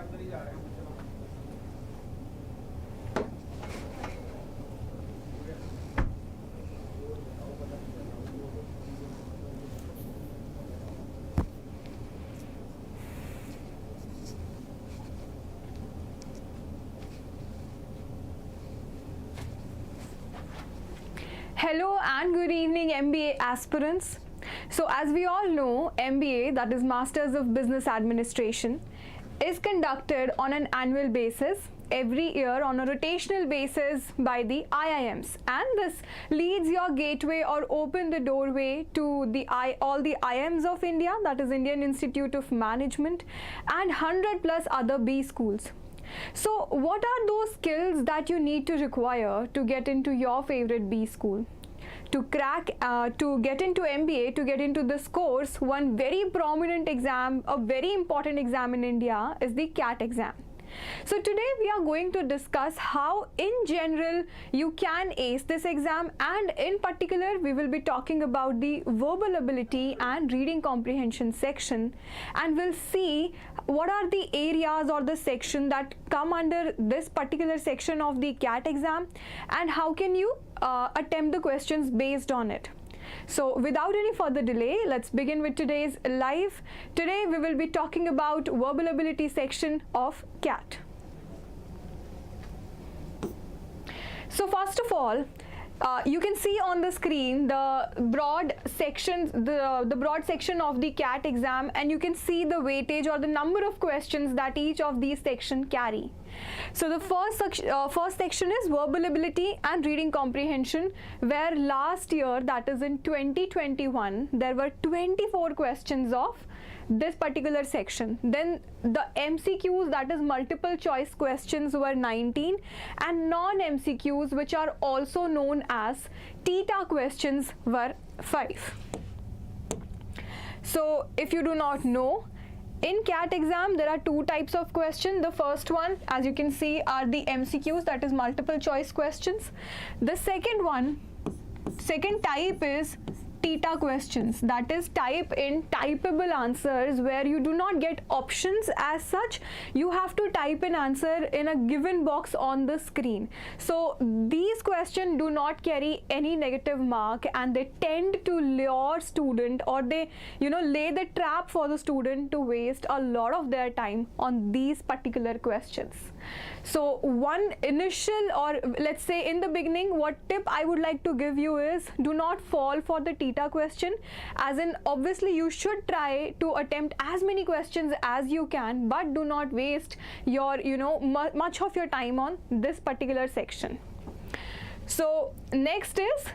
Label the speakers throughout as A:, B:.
A: अंदर ही जा रहे हैं.
B: Hello and good evening MBA aspirants. So as we all know, MBA, that is Masters of Business Administration, is conducted on an annual basis every year on a rotational basis by the IIMs, and this leads your gateway or open the doorway to all the IIMs of India, that is Indian Institute of Management, and 100 plus other B schools. So what are those skills that you need to require to get into your favorite B school? To crack, to get into MBA, to get into this course, one very prominent exam, a very important exam in India is the CAT exam. So today we are going to discuss how in general you can ace this exam, and in particular we will be talking about the verbal ability and reading comprehension section, and we'll see what are the areas or the section that come under this particular section of the CAT exam and how can you attempt the questions based on it. So without any further delay, let's begin with today's live. Today we will be talking about verbal ability section of CAT. So first of all, you can see on the screen the broad sections, the broad section of the CAT exam, and you can see the weightage or the number of questions that each of these sections carry. So the first section is verbal ability and reading comprehension, where last year, that is in 2021, there were 24 questions of this particular section. Then the MCQs, that is multiple choice questions, were 19, and non-MCQs, which are also known as TETA questions, were 5. So if you do not know, in CAT exam there are two types of questions. The first one, as you can see, are the MCQs, that is multiple choice questions. The second type is TETA questions, that is type in typable answers, where you do not get options as such. You have to type an answer in a given box on the screen. So these questions do not carry any negative mark, and they tend to lure student, or they lay the trap for the student to waste a lot of their time on these particular questions. So one initial, or let's say in the beginning, what tip I would like to give you is, do not fall for the TETA question, as in obviously you should try to attempt as many questions as you can, but do not waste your much of your time on this particular section. So next is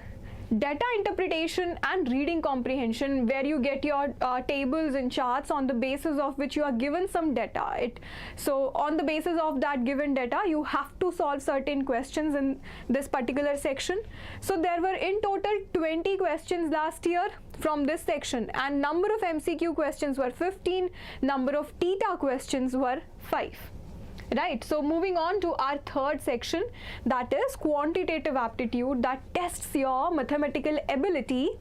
B: data interpretation and reading comprehension, where you get your tables and charts on the basis of which you are given some data. So on the basis of that given data, you have to solve certain questions in this particular section. So there were in total 20 questions last year from this section, and number of MCQ questions were 15, number of TETA questions were 5. Right, so moving on to our third section, that is quantitative aptitude, that tests your mathematical ability.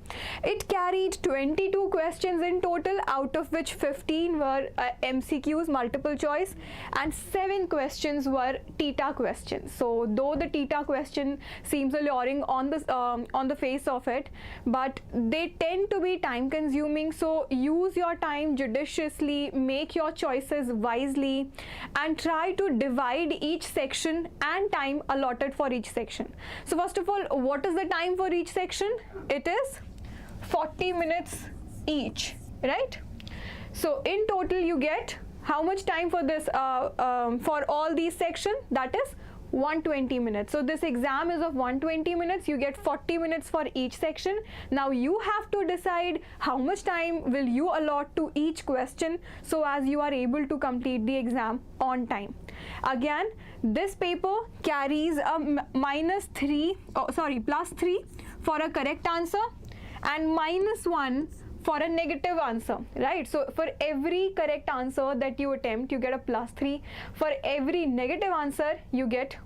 B: It carried 22 questions in total, out of which 15 were MCQs, multiple choice, and 7 questions were TETA questions. So though the TETA question seems alluring on the face of it, but they tend to be time consuming. So use your time judiciously, make your choices wisely, and try to divide each section and time allotted for each section. So first of all, what is the time for each section? It is 40 minutes each, right? So in total you get how much time for this for all these sections? That is 120 minutes. So this exam is of 120 minutes. You get 40 minutes for each section. Now you have to decide how much time will you allot to each question, so as you are able to complete the exam on time. Again, this paper carries a plus 3 for a correct answer and -1 for a negative answer, right? So for every correct answer that you attempt, you get a +3. For every negative answer, you get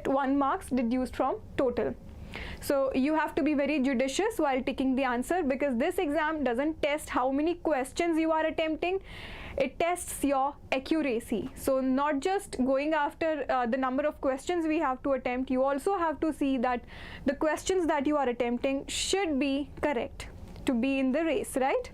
B: 1 marks deduced from total. So you have to be very judicious while ticking the answer, because this exam doesn't test how many questions you are attempting, it tests your accuracy. So not just going after the number of questions we have to attempt, you also have to see that the questions that you are attempting should be correct to be in the race, right?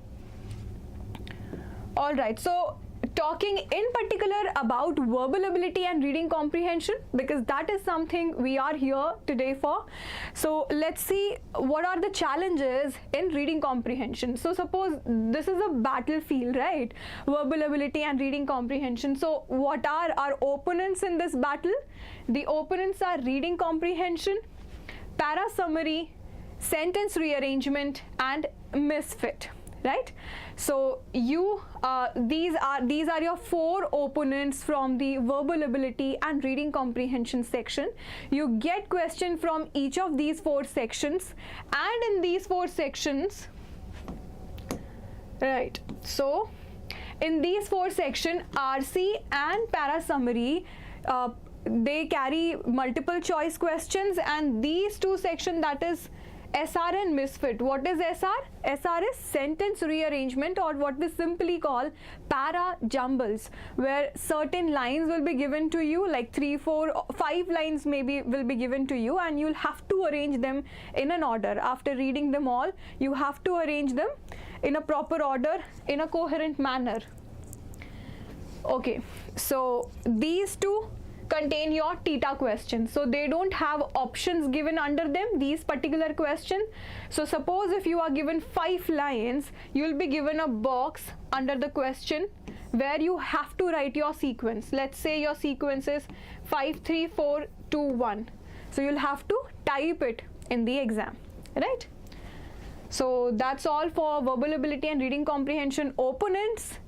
B: All right, so talking in particular about verbal ability and reading comprehension, because that is something we are here today for. So let's see what are the challenges in reading comprehension. So suppose this is a battlefield, right? Verbal ability and reading comprehension. So what are our opponents in this battle? The opponents are reading comprehension, para summary, sentence rearrangement, and misfit, right? So you these are your 4 opponents from the verbal ability and reading comprehension section. You get question from each of these 4 sections, and in these 4 sections, right, so in these 4 sections, RC and para summary, they carry multiple choice questions, and these 2 sections, that is SR and misfit. What is SR? SR is sentence rearrangement, or what we simply call para jumbles, where certain lines will be given to you, like 3, 4, 5 lines maybe will be given to you, and you'll have to arrange them in an order. After reading them all, you have to arrange them in a proper order, in a coherent manner. Okay, so these 2 contain your theta questions, so they don't have options given under them, these particular question. So suppose if you are given 5 lines, you will be given a box under the question where you have to write your sequence. Let's say your sequence is 5, 3, 4, 2, 1. So you'll have to type it in the exam, right? So that's all for verbal ability and reading comprehension opponents.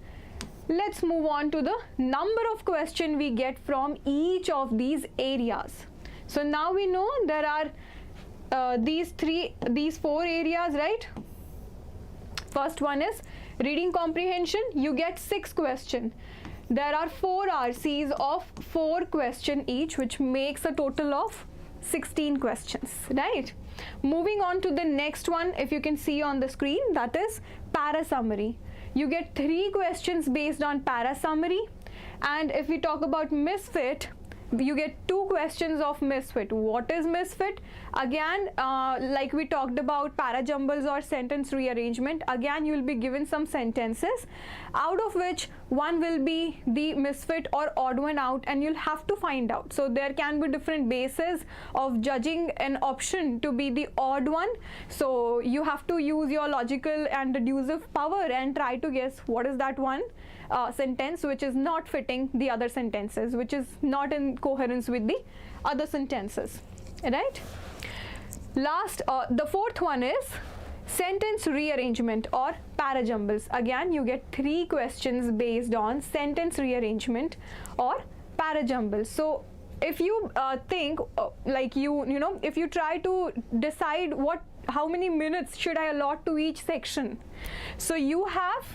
B: Let's move on to the number of questions we get from each of these areas. So now we know there are these 4 areas, right? First one is reading comprehension. You get 6 questions. There are 4 RCs of 4 questions each, which makes a total of 16 questions, right? Moving on to the next one, if you can see on the screen, that is para summary. You get 3 questions based on para summary, and if we talk about misfit, you get 2 questions of misfit. What is misfit? Again, like we talked about para jumbles or sentence rearrangement, again you will be given some sentences, out of which one will be the misfit or odd one out, and you'll have to find out. So there can be different bases of judging an option to be the odd one. So you have to use your logical and deductive power and try to guess what is that one sentence which is not fitting the other sentences, which is not in coherence with the other sentences, right? Last, the 4th one is sentence rearrangement or para jumbles. Again, you get 3 questions based on sentence rearrangement or para jumbles. So if you think like you know, if you try to decide how many minutes should I allot to each section, so you have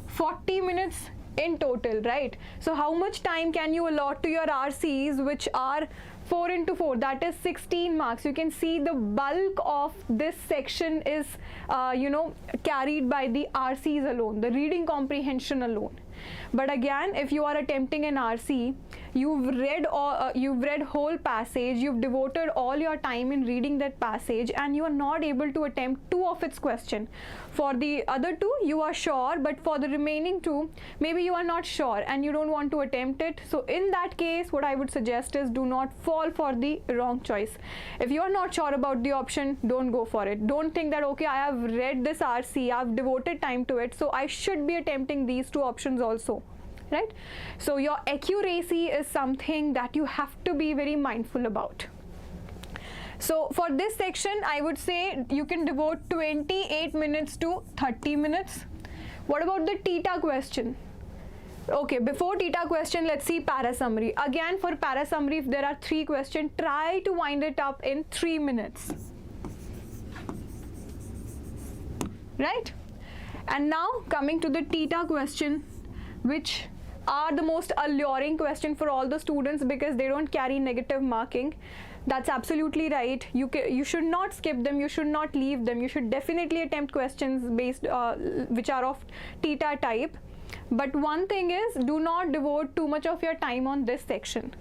B: 40 minutes in total, right? So how much time can you allot to your RCs, which are 4 into 4, that is 16 marks. You can see the bulk of this section is you know, carried by the RCs alone, the reading comprehension alone. But again, if you are attempting an RC, you've read whole passage, you've devoted all your time in reading that passage, and you are not able to attempt 2 of its question. For the other 2 you are sure, but for the remaining 2 maybe you are not sure and you don't want to attempt it. So in that case, what I would suggest is do not fall for the wrong choice. If you are not sure about the option, don't go for it. Don't think that, okay, I have read this RC, I've devoted time to it, so I should be attempting these 2 options also, right? So your accuracy is something that you have to be very mindful about. So for this section, I would say you can devote 28 minutes to 30 minutes. What about the theta question? Okay, before theta question, let's see para summary. Again, for para summary, if there are 3 questions, try to wind it up in 3 minutes, right? And now coming to the theta question, which are the most alluring question for all the students because they don't carry negative marking. That's absolutely right. You should not skip them, you should not leave them. You should definitely attempt questions based which are of theta type. But one thing is, do not devote too much of your time on this section.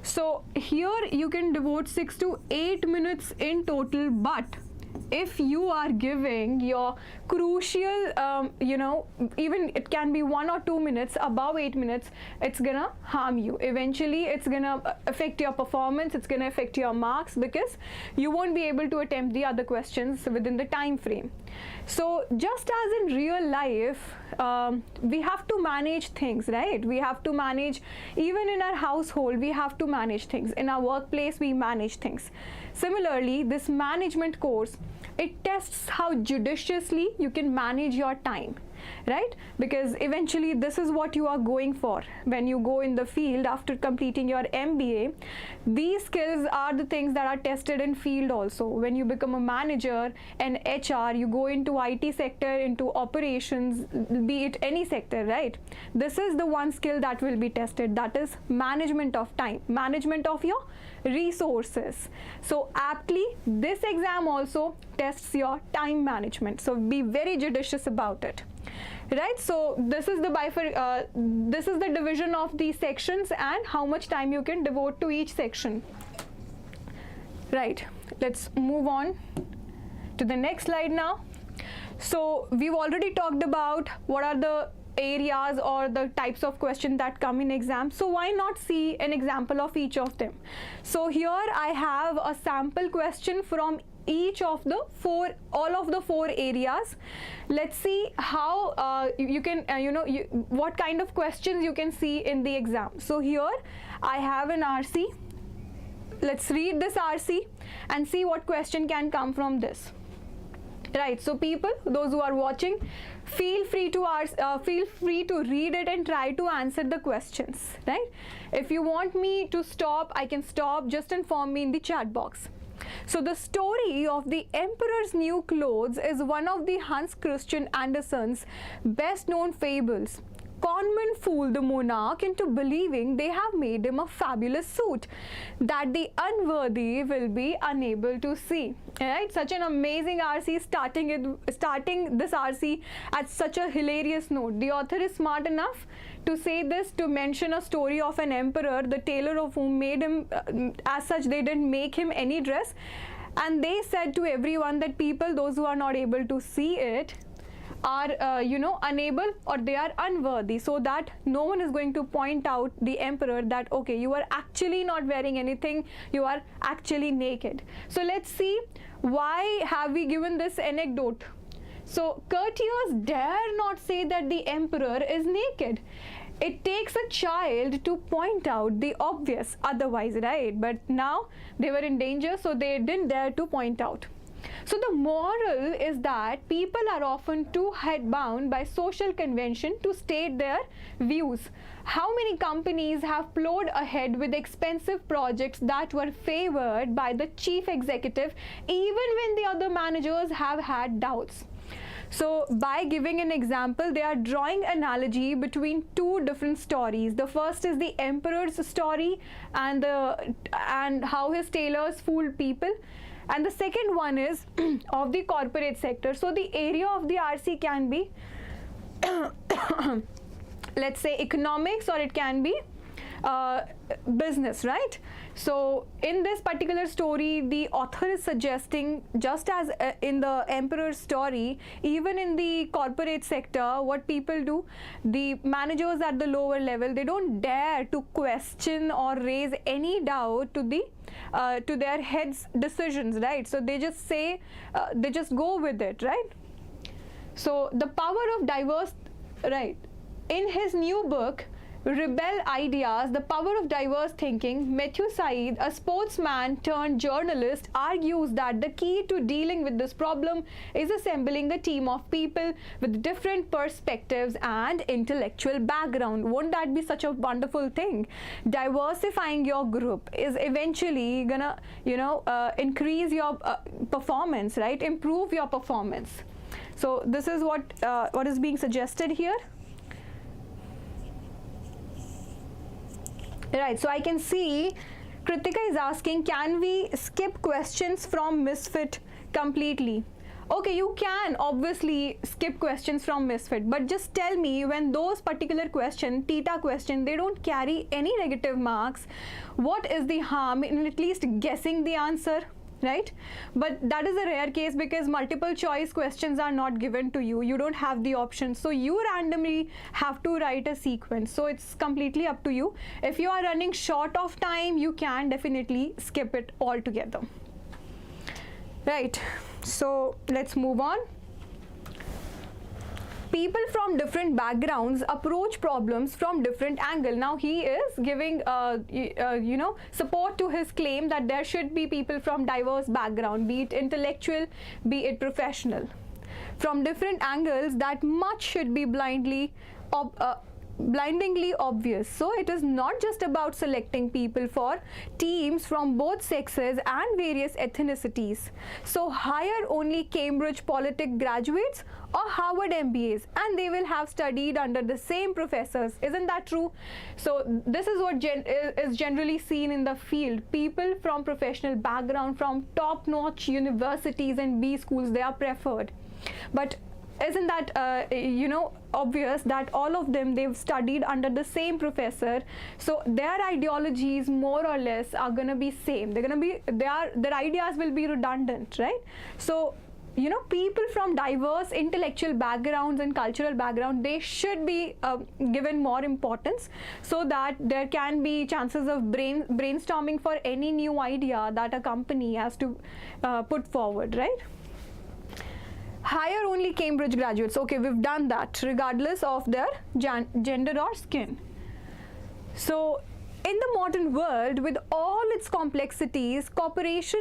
B: So here you can devote 6 to 8 minutes in total, but if you are giving your crucial, even it can be 1 or 2 minutes, above 8 minutes, it's gonna harm you. Eventually, it's gonna affect your performance, it's gonna affect your marks, because you won't be able to attempt the other questions within the time frame. So just as in real life, we have to manage things, right? We have to manage, even in our household, we have to manage things. In our workplace, we manage things. Similarly, this management course, it tests how judiciously you can manage your time, right? Because eventually this is what you are going for when you go in the field after completing your MBA. These skills are the things that are tested in field also. When you become a manager and HR, you go into IT sector, into operations, be it any sector, right? This is the one skill that will be tested, that is management of time, management of your resources. So aptly, this exam also tests your time management. So be very judicious about it. Right, so this is the division of the sections and how much time you can devote to each section. Right, let's move on to the next slide now. So we've already talked about what are the areas or the types of questions that come in exams. So why not see an example of each of them? So here I have a sample question from each of the all of the four areas. Let's see how you can what kind of questions you can see in the exam. So here I have an RC. Let's read this RC and see what question can come from this. Right, so people, those who are watching, feel free to read it and try to answer the questions, right? If you want me to stop, I can stop. Just inform me in the chat box. So the story of the Emperor's New Clothes is one of the Hans Christian Andersen's best known fables. Conmen fool the monarch into believing they have made him a fabulous suit that the unworthy will be unable to see. Right? Such an amazing RC, starting this RC at such a hilarious note. The author is smart enough to say this, to mention a story of an emperor, the tailor of whom made him, as such they didn't make him any dress, and they said to everyone that people, those who are not able to see it, are unable or they are unworthy, so that no one is going to point out the emperor that okay, you are actually not wearing anything, you are actually naked. So let's see, why have we given this anecdote? So courtiers dare not say that the emperor is naked. It takes a child to point out the obvious otherwise, right? But now they were in danger, so they didn't dare to point out. So the moral is that people are often too headbound by social convention to state their views. How many companies have plowed ahead with expensive projects that were favored by the chief executive even when the other managers have had doubts? So by giving an example, they are drawing analogy between two different stories. The first is the emperor's story and how his tailors fooled people. And the second one is of the corporate sector. So the area of the RC can be let's say economics, or it can be business, right? So in this particular story, the author is suggesting, just as in the emperor's story, even in the corporate sector, what people do, the managers at the lower level, they don't dare to question or raise any doubt to the to their heads' decisions, right? So they just say, they just go with it, right? So the power of diverse, right? In his new book, Rebel Ideas, The Power of Diverse Thinking, Matthew Said, a sportsman turned journalist, argues that the key to dealing with this problem is assembling a team of people with different perspectives and intellectual background. Won't that be such a wonderful thing? Diversifying your group is eventually gonna, increase your performance, right? Improve your performance. So this is what is being suggested here. Right, so I can see Kritika is asking, can we skip questions from Misfit completely? Okay, you can obviously skip questions from Misfit, but just tell me, when those particular question, theta question, they don't carry any negative marks, what is the harm in at least guessing the answer? Right? But that is a rare case because multiple choice questions are not given to you. You don't have the option. So you randomly have to write a sequence. So it's completely up to you. If you are running short of time, you can definitely skip it altogether. Right. So let's move on. People from different backgrounds approach problems from different angle. Now he is giving support to his claim that there should be people from diverse background, be it intellectual, be it professional, from different angles. That much should be blindingly obvious. So it is not just about selecting people for teams from both sexes and various ethnicities. So hire only Cambridge Politics graduates or Harvard MBAs, and they will have studied under the same professors. Isn't that true? So this is what is generally seen in the field. People from professional background, from top-notch universities and B schools, they are preferred. But isn't that obvious that all of them, they've studied under the same professor, so their ideologies more or less are going to be same. Their ideas will be redundant, right? So people from diverse intellectual backgrounds and cultural background, they should be given more importance, so that there can be chances of brainstorming for any new idea that a company has to put forward, right? Hire only Cambridge graduates. Okay, we've done that regardless of their gender or skin. So in the modern world, with all its complexities, cooperation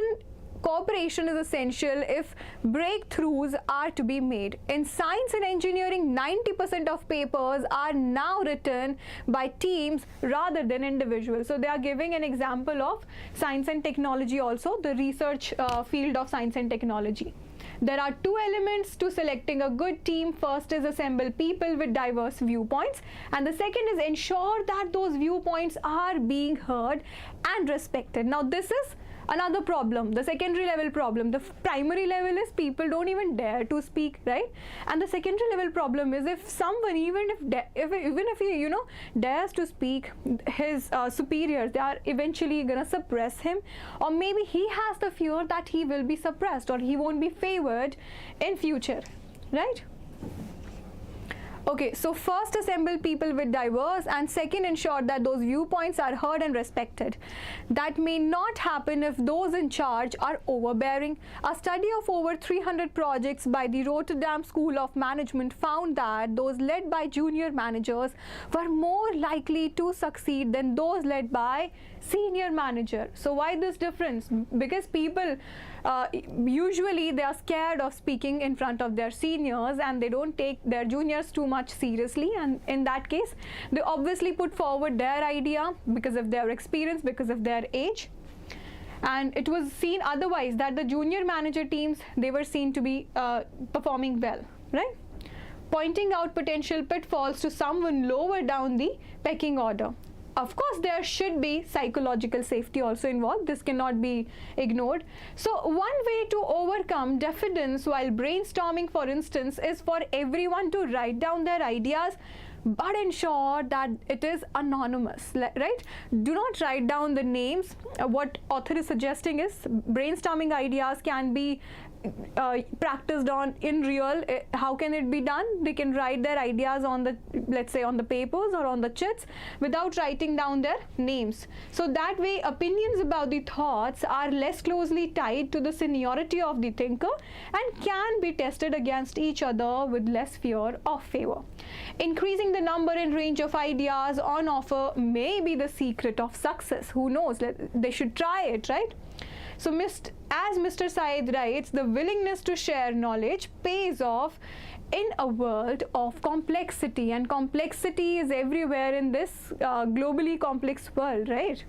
B: is essential if breakthroughs are to be made. In science and engineering, 90% of papers are now written by teams rather than individuals. So they are giving an example of science and technology also, the research field of science and technology. There are two elements to selecting a good team. First is assemble people with diverse viewpoints, and the second is ensure that those viewpoints are being heard and respected. Now this is another problem, the secondary level problem. The primary level is people don't even dare to speak, right? And the secondary level problem is if someone, even if he dares to speak, his superiors, they are eventually gonna suppress him, or maybe he has the fear that he will be suppressed or he won't be favored in future, right? Okay, so first assemble people with diverse, and second ensure that those viewpoints are heard and respected. That may not happen if those in charge are overbearing. A study of over 300 projects by the Rotterdam School of Management found that those led by junior managers were more likely to succeed than those led by senior manager. So why this difference? Because people usually they are scared of speaking in front of their seniors, and they don't take their juniors too much seriously, and in that case they obviously put forward their idea because of their experience, because of their age. And it was seen otherwise, that the junior manager teams, they were seen to be performing well, right? Pointing out potential pitfalls to someone lower down the pecking order. Of course, there should be psychological safety also involved. This cannot be ignored. So one way to overcome diffidence while brainstorming, for instance, is for everyone to write down their ideas, but ensure that it is anonymous, right? Do not write down the names. What author is suggesting is brainstorming ideas can be practiced on in real. How can it be done? They can write their ideas on the, let's say, on the papers or on the chits without writing down their names. So that way opinions about the thoughts are less closely tied to the seniority of the thinker and can be tested against each other with less fear of favor. Increasing the number and range of ideas on offer may be the secret of success. Who knows? They should try it, right? So as Mr. Said writes, the willingness to share knowledge pays off in a world of complexity, and complexity is everywhere in this globally complex world, right?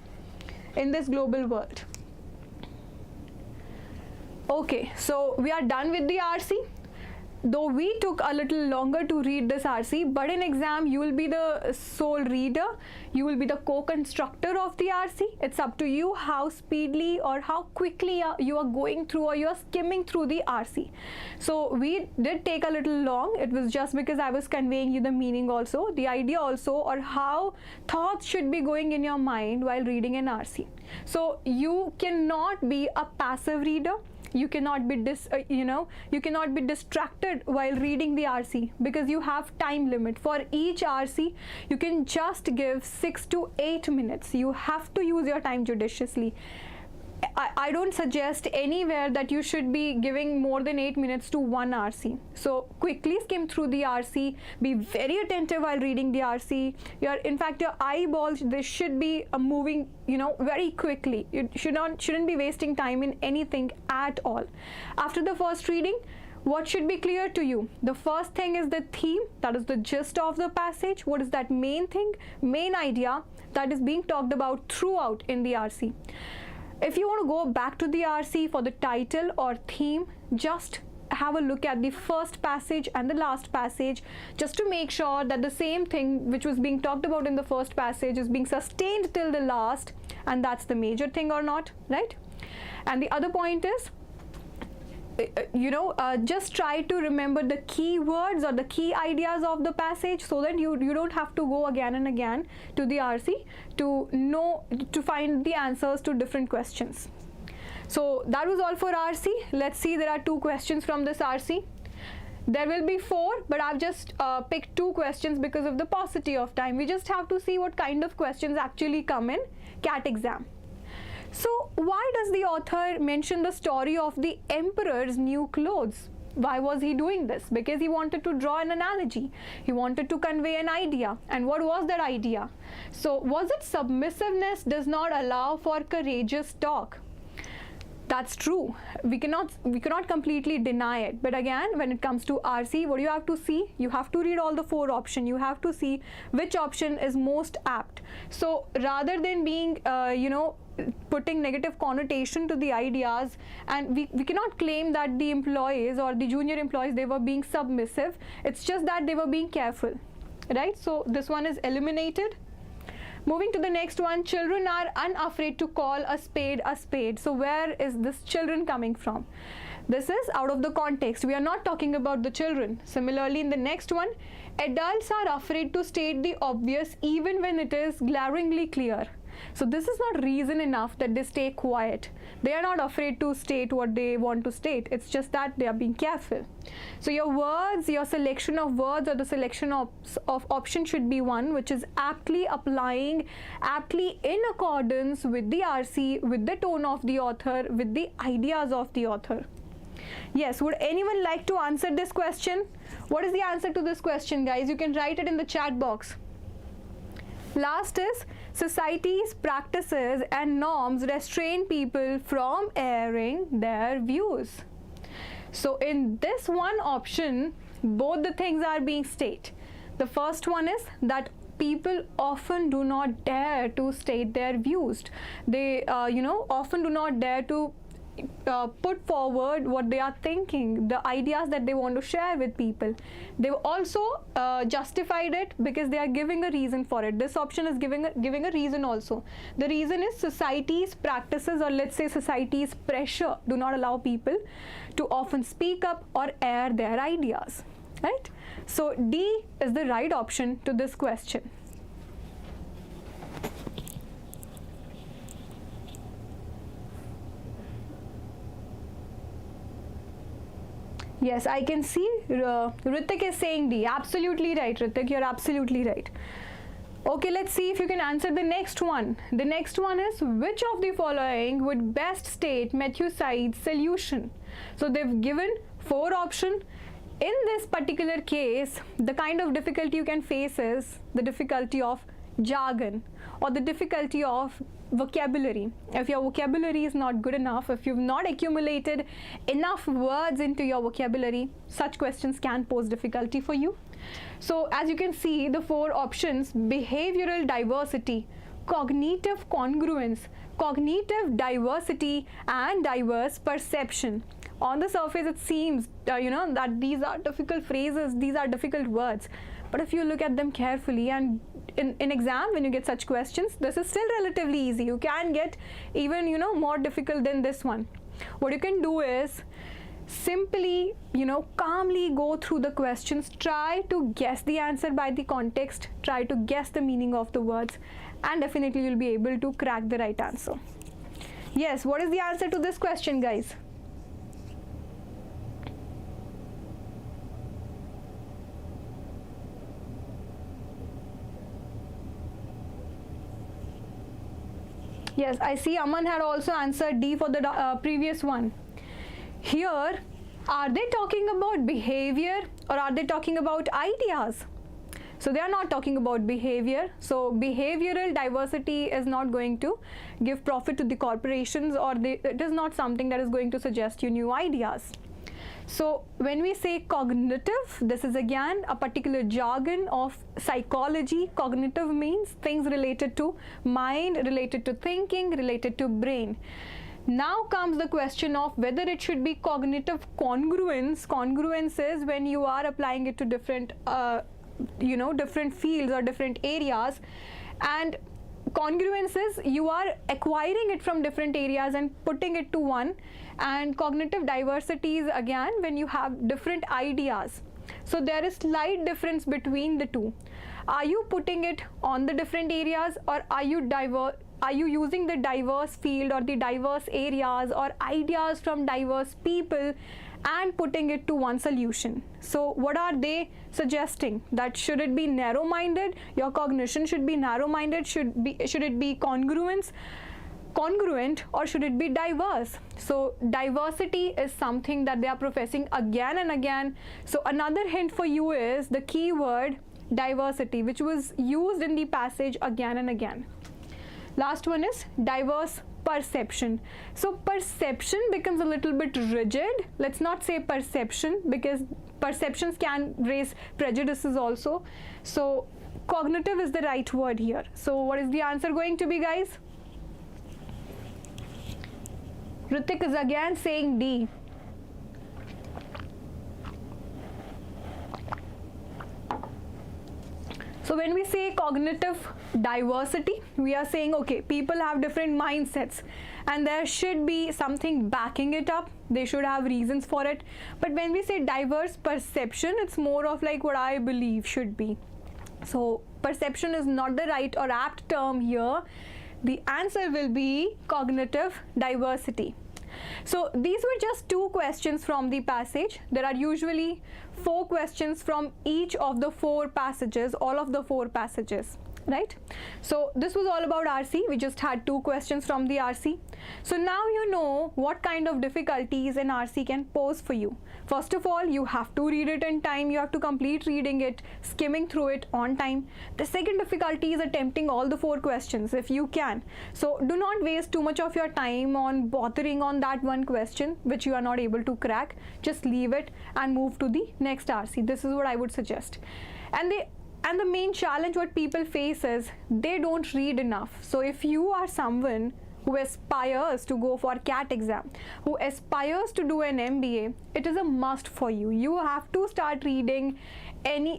B: In this global world. Okay, so we are done with the RC. though we took a little longer to read this RC, but in exam you will be the sole reader, you will be the co-constructor of the RC. It's up to you how speedily or how quickly you are going through or you are skimming through the RC. So we did take a little long. It was just because I was conveying you the meaning also, the idea also, or how thoughts should be going in your mind while reading an RC. So you cannot be a passive reader. You cannot be you cannot be distracted while reading the RC, because you have time limit. For each RC you can just give 6 to 8 minutes. You have to use your time judiciously. I don't suggest anywhere that you should be giving more than 8 minutes to one RC. So quickly skim through the RC, be very attentive while reading the RC. In fact, your eyeballs, they should be moving, very quickly. You shouldn't be wasting time in anything at all. After the first reading, what should be clear to you? The first thing is the theme, that is the gist of the passage. What is that main thing, main idea that is being talked about throughout in the RC? If you want to go back to the RC for the title or theme, just have a look at the first passage and the last passage, just to make sure that the same thing which was being talked about in the first passage is being sustained till the last, and that's the major thing or not, right? And the other point is, just try to remember the key words or the key ideas of the passage, so that you don't have to go again and again to the RC to find the answers to different questions. So that was all for RC. Let's see, there are 2 questions from this RC. There will be 4, but I've just picked 2 questions because of the paucity of time. We just have to see what kind of questions actually come in CAT exam. So why does the author mention the story of the emperor's new clothes? Why was he doing this? Because he wanted to draw an analogy. He wanted to convey an idea. And what was that idea? So was it submissiveness does not allow for courageous talk? That's true. We cannot completely deny it. But again, when it comes to RC, what do you have to see? You have to read all the 4 options. You have to see which option is most apt. So rather than being, putting negative connotation to the ideas, and we cannot claim that the employees or the junior employees, they were being submissive. It's just that they were being careful, right? So this one is eliminated. Moving to the next one, children are unafraid to call a spade a spade. So where is this children coming from? This is out of the context. We are not talking about the children. Similarly, in the next one, adults are afraid to state the obvious even when it is glaringly clear. So this is not reason enough that they stay quiet. They are not afraid to state what they want to state. It's just that they are being careful. So your words, your selection of words or the selection of option should be one which is aptly in accordance with the RC, with the tone of the author, with the ideas of the author. Yes, would anyone like to answer this question? What is the answer to this question, guys? You can write it in the chat box. Last is, society's practices and norms restrain people from airing their views. So in this one option, both the things are being stated. The first one is that people often do not dare to state their views. They often do not dare to put forward what they are thinking, the ideas that they want to share with people. They've also justified it because they are giving a reason for it. This option is giving a reason also. The reason is society's practices, or let's say society's pressure, do not allow people to often speak up or air their ideas, right? So D is the right option to this question. Yes, I can see Ritik is saying D. Absolutely right, Ritik. You're absolutely right. Okay, let's see if you can answer the next one. The next one is, which of the following would best state Matthewside's solution? So they've given 4 options. In this particular case, the kind of difficulty you can face is the difficulty of jargon or the difficulty of vocabulary. If your vocabulary is not good enough, if you've not accumulated enough words into your vocabulary, such questions can pose difficulty for you. So as you can see, the 4 options: behavioral diversity, cognitive congruence, cognitive diversity, and diverse perception. on the surface it seems that these are difficult phrases, these are difficult words, but if you look at them carefully, and in exam when you get such questions, this is still relatively easy. You can get even more difficult than this one. What you can do is simply calmly go through the questions, try to guess the answer by the context, try to guess the meaning of the words, and definitely you'll be able to crack the right answer. Yes, what is the answer to this question, guys? Yes, I see Aman had also answered D for the previous one. Here, are they talking about behavior or are they talking about ideas? So they are not talking about behavior. So behavioral diversity is not going to give profit to the corporations, or it is not something that is going to suggest you new ideas. So when we say cognitive, this is again a particular jargon of psychology. Cognitive means things related to mind, related to thinking, related to brain. Now comes the question of whether it should be cognitive congruence. Congruence is when you are applying it to different different fields or different areas, and congruence is you are acquiring it from different areas and putting it to one, and cognitive diversity is again when you have different ideas. So there is slight difference between the two. Are you putting it on the different areas, or are you using the diverse field or the diverse areas or ideas from diverse people and putting it to one solution? So what are they suggesting? That should it be narrow-minded? Your cognition should be narrow-minded? Should it be congruent, or should it be diverse? So diversity is something that they are professing again and again. So another hint for you is the keyword diversity, which was used in the passage again and again. Last one is diverse perception. So perception becomes a little bit rigid. Let's not say perception, because perceptions can raise prejudices also. So cognitive is the right word here. So what is the answer going to be, guys? Ritik is again saying D. So when we say cognitive diversity, we are saying, okay, people have different mindsets and there should be something backing it up. They should have reasons for it. But when we say diverse perception, it's more of like what I believe should be. So perception is not the right or apt term here. The answer will be cognitive diversity. So these were just 2 questions from the passage. There are usually 4 questions from each of the 4 passages, all of the 4 passages, right? So this was all about RC. We just had 2 questions from the RC. So now you know what kind of difficulties an RC can pose for you. First of all, you have to read it in time. You have to complete reading it, skimming through it on time. The second difficulty is attempting all the 4 questions if you can. So do not waste too much of your time on bothering on that one question which you are not able to crack. Just leave it and move to the next RC. This is what I would suggest. And the main challenge what people face is they don't read enough. So if you are someone who aspires to go for CAT exam, who aspires to do an MBA, it is a must for you. You have to start reading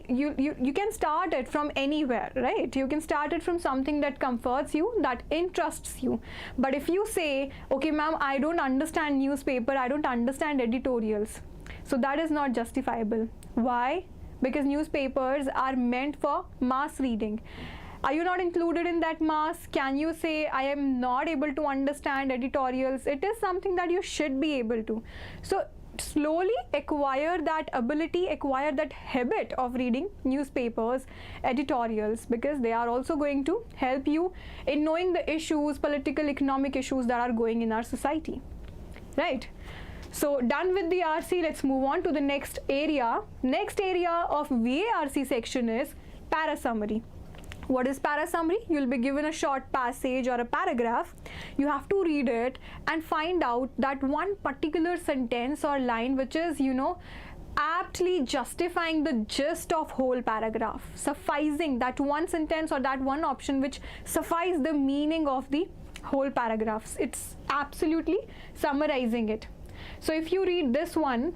B: you can start it from anywhere, right? You can start it from something that comforts you, that interests you. But if you say, okay ma'am, I don't understand newspaper, I don't understand editorials, so that is not justifiable. Why? Because newspapers are meant for mass reading. Are you not included in that mass? Can you say, I am not able to understand editorials? It is something that you should be able to. So slowly acquire that ability, acquire that habit of reading newspapers, editorials, because they are also going to help you in knowing the issues, political, economic issues that are going in our society, right? So done with the RC, let's move on to the next area. Next area of VARC section is para summary. What is para summary? You'll be given a short passage or a paragraph. You have to read it and find out that one particular sentence or line which is, aptly justifying the gist of whole paragraph, sufficing that one sentence or that one option which suffice the meaning of the whole paragraphs. It's absolutely summarizing it. So if you read this one,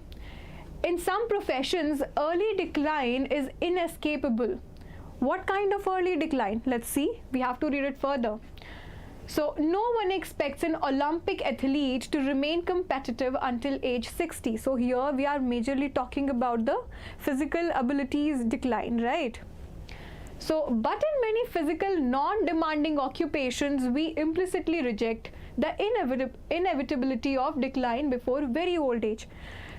B: in some professions, early decline is inescapable. What kind of early decline? Let's see. We have to read it further. So no one expects an Olympic athlete to remain competitive until age 60. So here we are majorly talking about the physical abilities decline, right? So, but in many physical non-demanding occupations, we implicitly reject the inevitability of decline before very old age.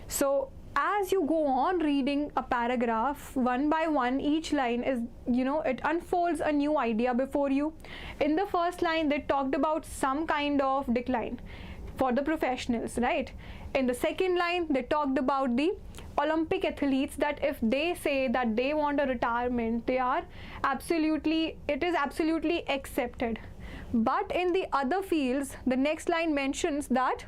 B: So as you go on reading a paragraph one by one, each line is, it unfolds a new idea before you. In the first line, they talked about some kind of decline for the professionals, right? In the second line, they talked about the Olympic athletes, that if they say that they want a retirement, it is absolutely accepted. But in the other fields, the next line mentions that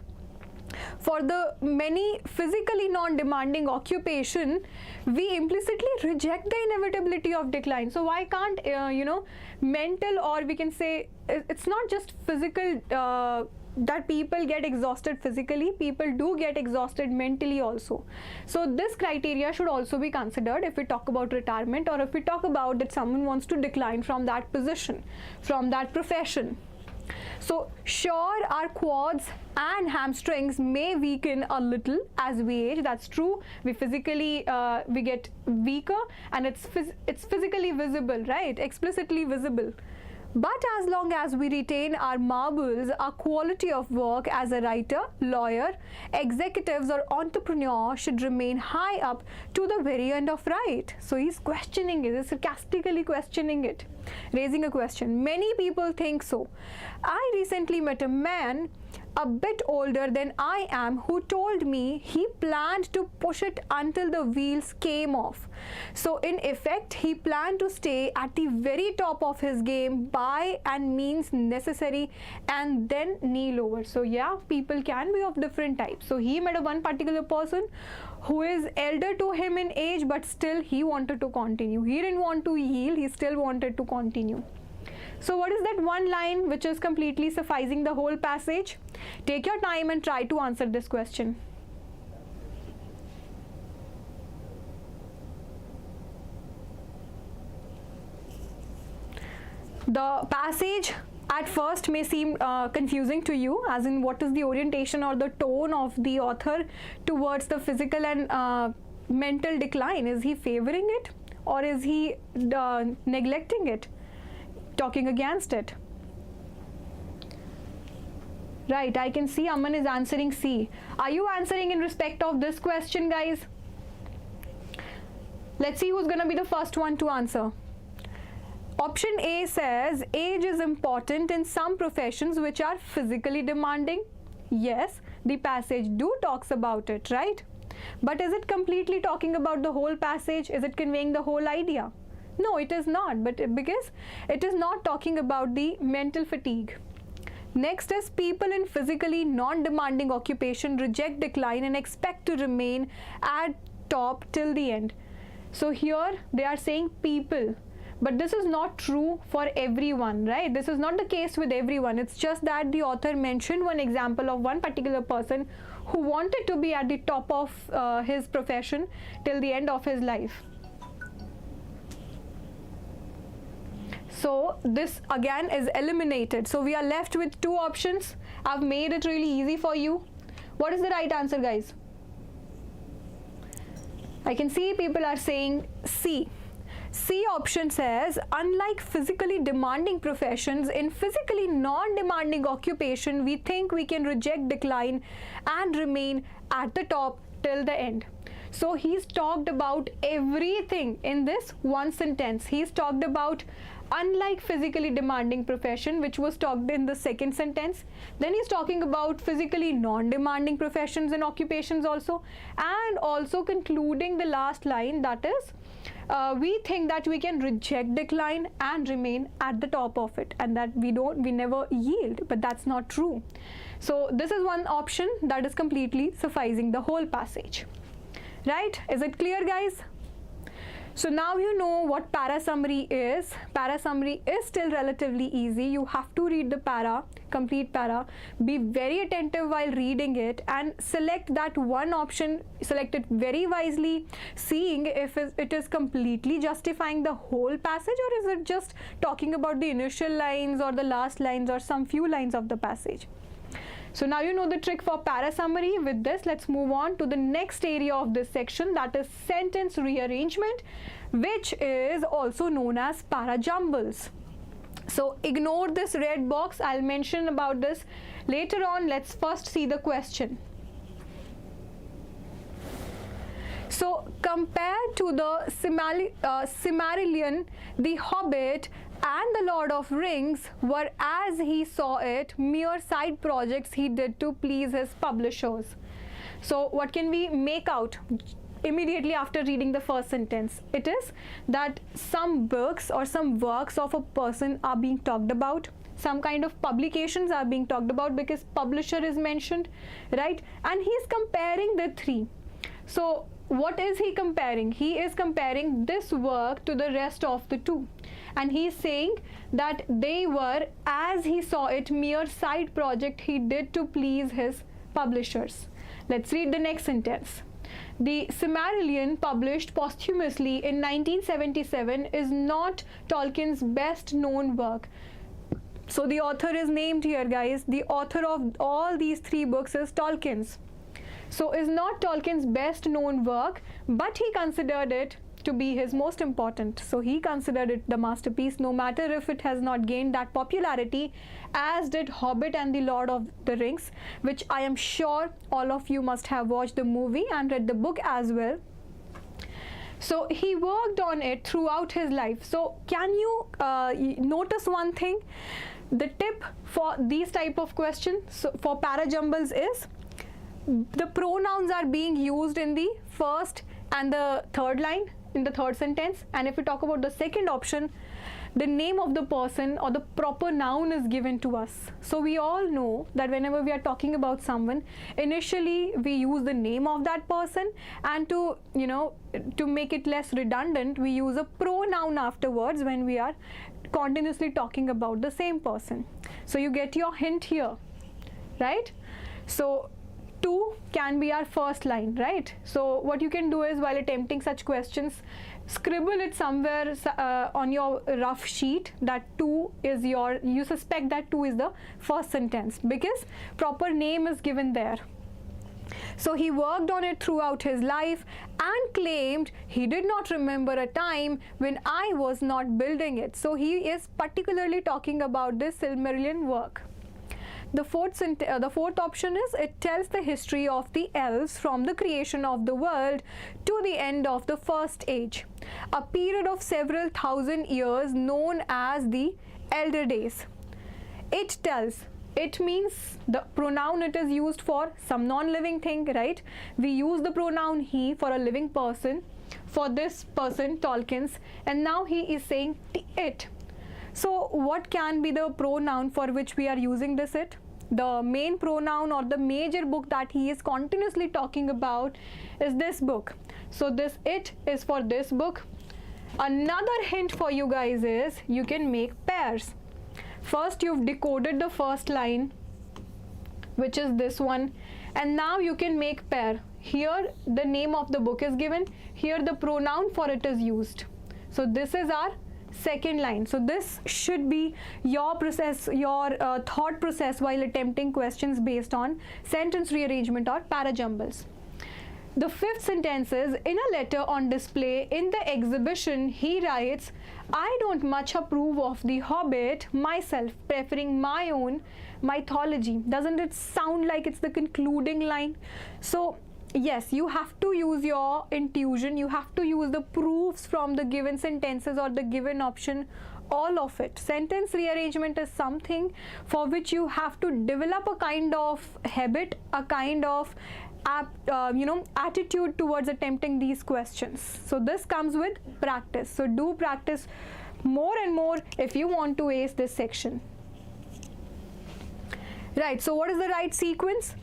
B: for the many physically non-demanding occupation, we implicitly reject the inevitability of decline. So why can't mental, or we can say it's not just physical, that people get exhausted physically, people do get exhausted mentally also. So this criteria should also be considered if we talk about retirement, or if we talk about that someone wants to decline from that position, from that profession. So sure, our quads and hamstrings may weaken a little as we age. That's true. We physically we get weaker, and it's physically visible, right? Explicitly visible. But as long as we retain our marbles, our quality of work as a writer, lawyer, executives, or entrepreneur should remain high up to the very end of right. So he's questioning it, he's sarcastically questioning it, raising a question. Many people think so. I recently met a man a bit older than I am who told me he planned to push it until the wheels came off. So in effect, he planned to stay at the very top of his game by and means necessary, and then kneel over. So yeah, people can be of different types. So he met one particular person who is elder to him in age, but still he wanted to continue. He didn't want to yield, he still wanted to continue. So what is that one line which is completely sufficing the whole passage? Take your time and try to answer this question. The passage at first may seem confusing to you, as in what is the orientation or the tone of the author towards the physical and mental decline. Is he favoring it, or is he neglecting it, talking against it? Right, I can see Aman is answering C. Are you answering in respect of this question, guys? Let's see who's going to be the first one to answer. Option A says age is important in some professions which are physically demanding. Yes, the passage talks about it, right? But is it completely talking about the whole passage? Is it conveying the whole idea? No, it is not, but because it is not talking about the mental fatigue. Next is people in physically non-demanding occupation reject decline and expect to remain at top till the end. So here they are saying people, but this is not true for everyone, right? This is not the case with everyone. It's just that the author mentioned one example of one particular person who wanted to be at the top of his profession till the end of his life. So this again is eliminated. So we are left with two options. I've made it really easy for you. What is the right answer, guys? I can see people are saying C. C option says, unlike physically demanding professions, in physically non-demanding occupation, we think we can reject decline and remain at the top till the end. So he's talked about everything in this one sentence. He's talked about unlike physically demanding profession, which was talked in the second sentence. Then he's talking about physically non-demanding professions and occupations also, and also concluding the last line, that is, we think that we can reject decline and remain at the top of it, and that we never yield, but that's not true. So this is one option that is completely sufficing the whole passage. Right? Is it clear, guys? So now you know what para summary is. Para summary is still relatively easy. You have to read the para, complete para, be very attentive while reading it, and select that one option, select it very wisely, seeing if it is completely justifying the whole passage, or is it just talking about the initial lines or the last lines or some few lines of the passage. So now you know the trick for para summary. With this, let's move on to the next area of this section, that is sentence rearrangement, which is also known as para jumbles. So ignore this red box. I'll mention about this later on. Let's first see the question. So compared to the Silmarillion, The Hobbit and The Lord of Rings were, as he saw it, mere side projects he did to please his publishers. So what can we make out immediately after reading the first sentence? It is that some books or some works of a person are being talked about, some kind of publications are being talked about because publisher is mentioned, right? And he is comparing the three. So what is he comparing? He is comparing this work to the rest of the two, and he is saying that they were, as he saw it, mere side project he did to please his publishers. Let's read the next sentence. The Silmarillion, published posthumously in 1977, is not Tolkien's best known work. So the author is named here, guys. The author of all these three books is Tolkien's. So is not Tolkien's best known work, but he considered it to be his most important. So he considered it the masterpiece, no matter if it has not gained that popularity as did Hobbit and the Lord of the Rings, which I am sure all of you must have watched the movie and read the book as well. So he worked on it throughout his life. So can you notice one thing? The tip for these type of questions, so for para jumbles, is the pronouns are being used in the first and the third line, in the third sentence, and if we talk about the second option, the name of the person or the proper noun is given to us. So we all know that whenever we are talking about someone, initially we use the name of that person, and to make it less redundant, we use a pronoun afterwards when we are continuously talking about the same person. So you get your hint here, right? So to can be our first line, right? So what you can do is, while attempting such questions, scribble it somewhere on your rough sheet that to is you suspect that to is the first sentence because proper name is given there. So he worked on it throughout his life and claimed he did not remember a time when I was not building it. So he is particularly talking about this Silmarillion work. The fourth option is, it tells the history of the elves from the creation of the world to the end of the first age, a period of several thousand years known as the Elder Days. It tells, it means the pronoun it is used for some non-living thing, right? We use the pronoun he for a living person, for this person Tolkien's, and now he is saying it. So what can be the pronoun for which we are using this it? The main pronoun or the major book that he is continuously talking about is this book. So this it is for this book. Another hint for you guys is you can make pairs. First you've decoded the first line, which is this one, and now you can make pair. Here the name of the book is given, here the pronoun for it is used. So this is our second line. So this should be your process, your thought process while attempting questions based on sentence rearrangement or para jumbles. The fifth sentence is, in a letter on display in the exhibition, he writes, I don't much approve of The Hobbit myself, preferring my own mythology. Doesn't it sound like it's the concluding line? So yes, you have to use your intuition, you have to use the proofs from the given sentences or the given option, all of it. Sentence rearrangement is something for which you have to develop a kind of habit, a kind of attitude towards attempting these questions. So this comes with practice. So do practice more and more if you want to ace this section. Right, so what is the right sequence?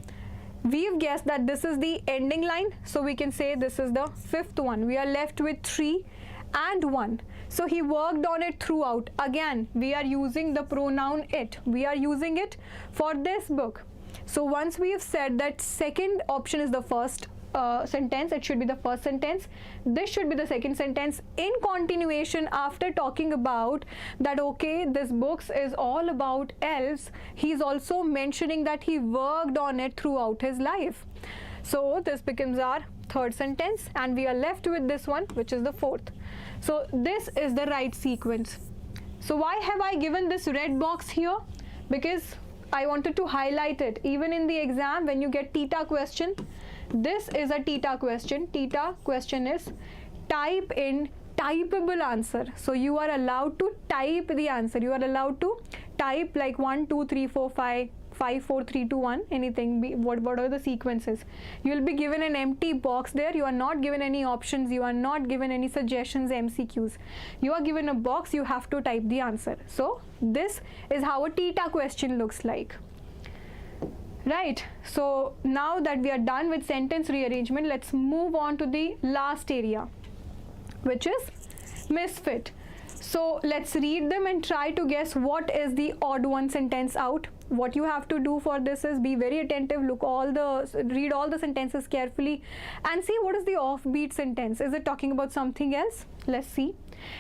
B: We've guessed that this is the ending line, so we can say this is the fifth one. We are left with 3, and one. So he worked on it throughout. Again, we are using the pronoun it. We are using it for this book. So once we have said that second option is the first sentence, it should be the first sentence, this should be the second sentence. In continuation, after talking about that, okay, this book is all about elves, he's also mentioning that he worked on it throughout his life. So this becomes our third sentence, and we are left with this one, which is the fourth. So this is the right sequence. So why have I given this red box here? Because I wanted to highlight it. Even in the exam, when you get theta question, this is a theta question. Theta question is type in typeable answer. So you are allowed to type the answer. You are allowed to type like 1, 2, 3, 4, 5, 5, 4, 3, 2, 1, anything, what are the sequences. You will be given an empty box there. You are not given any options. You are not given any suggestions, MCQs. You are given a box. You have to type the answer. So this is how a theta question looks like. Right. So now that we are done with sentence rearrangement, let's move on to the last area, which is misfit. So let's read them and try to guess what is the odd one sentence out. What you have to do for this is be very attentive, read all the sentences carefully and see what is the offbeat sentence. Is it talking about something else? Let's see.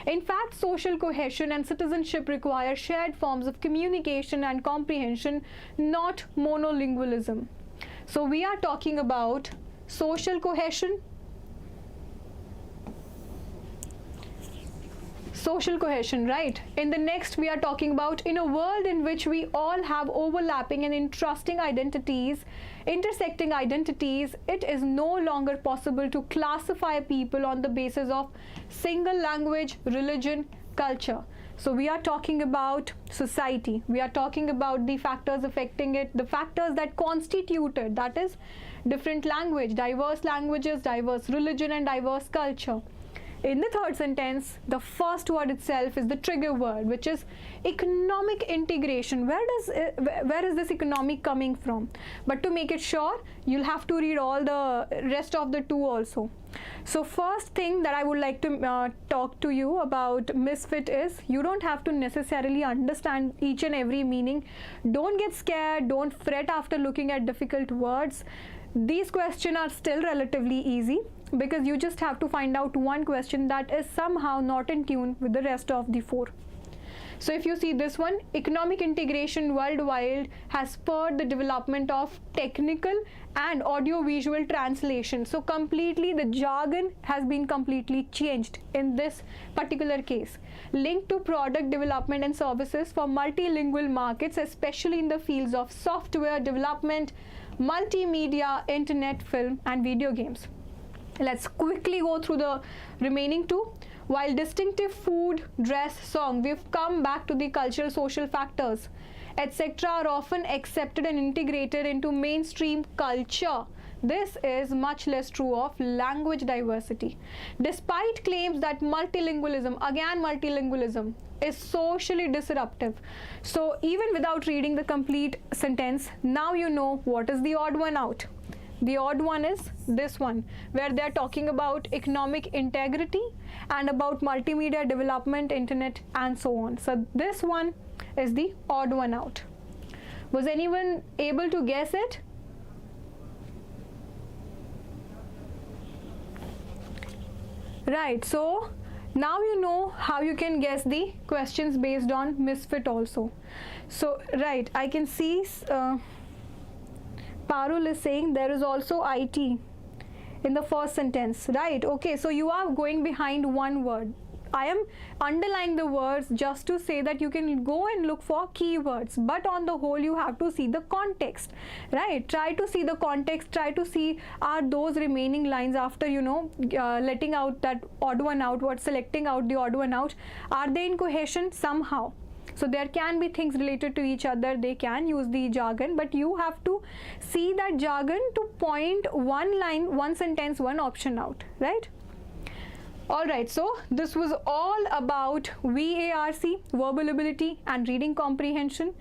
B: In fact, social cohesion and citizenship require shared forms of communication and comprehension, not monolingualism. So we are talking about social cohesion. Social cohesion, right? In the next, we are talking about in a world in which we all have overlapping and intersecting identities, it is no longer possible to classify people on the basis of single language, religion, culture. So we are talking about society. We are talking about the factors affecting it, the factors that constitute it, that is different language, diverse languages, diverse religion, and diverse culture. In the third sentence, the first word itself is the trigger word, which is economic integration. Where is this economic coming from? But to make it sure, you'll have to read all the rest of the two also. So first thing that I would like to talk to you about misfit is you don't have to necessarily understand each and every meaning. Don't get scared. Don't fret after looking at difficult words. These questions are still relatively easy, because you just have to find out one question that is somehow not in tune with the rest of the four. So if you see this one, economic integration worldwide has spurred the development of technical and audiovisual translation. So completely the jargon has been completely changed in this particular case. Linked to product development and services for multilingual markets, especially in the fields of software development, multimedia, internet, film, and video games. Let's quickly go through the remaining two. While distinctive food, dress, song, we've come back to the cultural, social factors, etc. are often accepted and integrated into mainstream culture. This is much less true of language diversity. Despite claims that multilingualism is socially disruptive. So even without reading the complete sentence, now you know what is the odd one out. The odd one is this one, where they are talking about economic integrity and about multimedia development, internet, and so on. So this one is the odd one out. Was anyone able to guess it? Right, so now you know how you can guess the questions based on misfit also. So, right, I can see Parul is saying there is also IT in the first sentence, right? Okay, so you are going behind one word. I am underlining the words just to say that you can go and look for keywords, but on the whole you have to see the context, right? Try to see the context, try to see are those remaining lines after, you know, letting out that odd one out, selecting out the odd one out, are they in cohesion somehow? So there can be things related to each other, they can use the jargon, but you have to see that jargon to point one line, one sentence, one option out, right? Alright, so this was all about VARC, verbal ability and reading comprehension.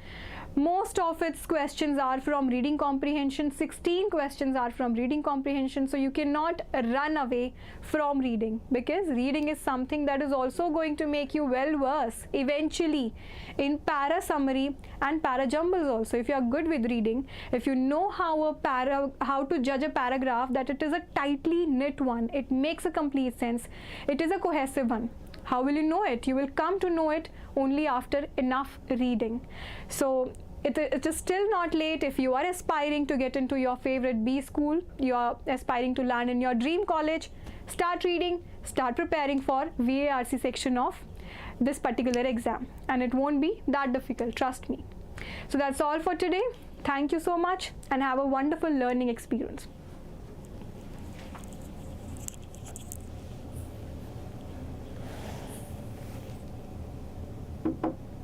B: Most of its questions are from reading comprehension. 16 questions are from reading comprehension. So you cannot run away from reading, because reading is something that is also going to make you well versed eventually in para summary and para jumbles also. If you are good with reading, if you know how to judge a paragraph, that it is a tightly knit one, it makes a complete sense, it is a cohesive one. How will you know it? You will come to know it only after enough reading. So it is still not late. If you are aspiring to get into your favorite B school, you are aspiring to land in your dream college, start reading, start preparing for VARC section of this particular exam, and it won't be that difficult, trust me. So that's all for today. Thank you so much and have a wonderful learning experience.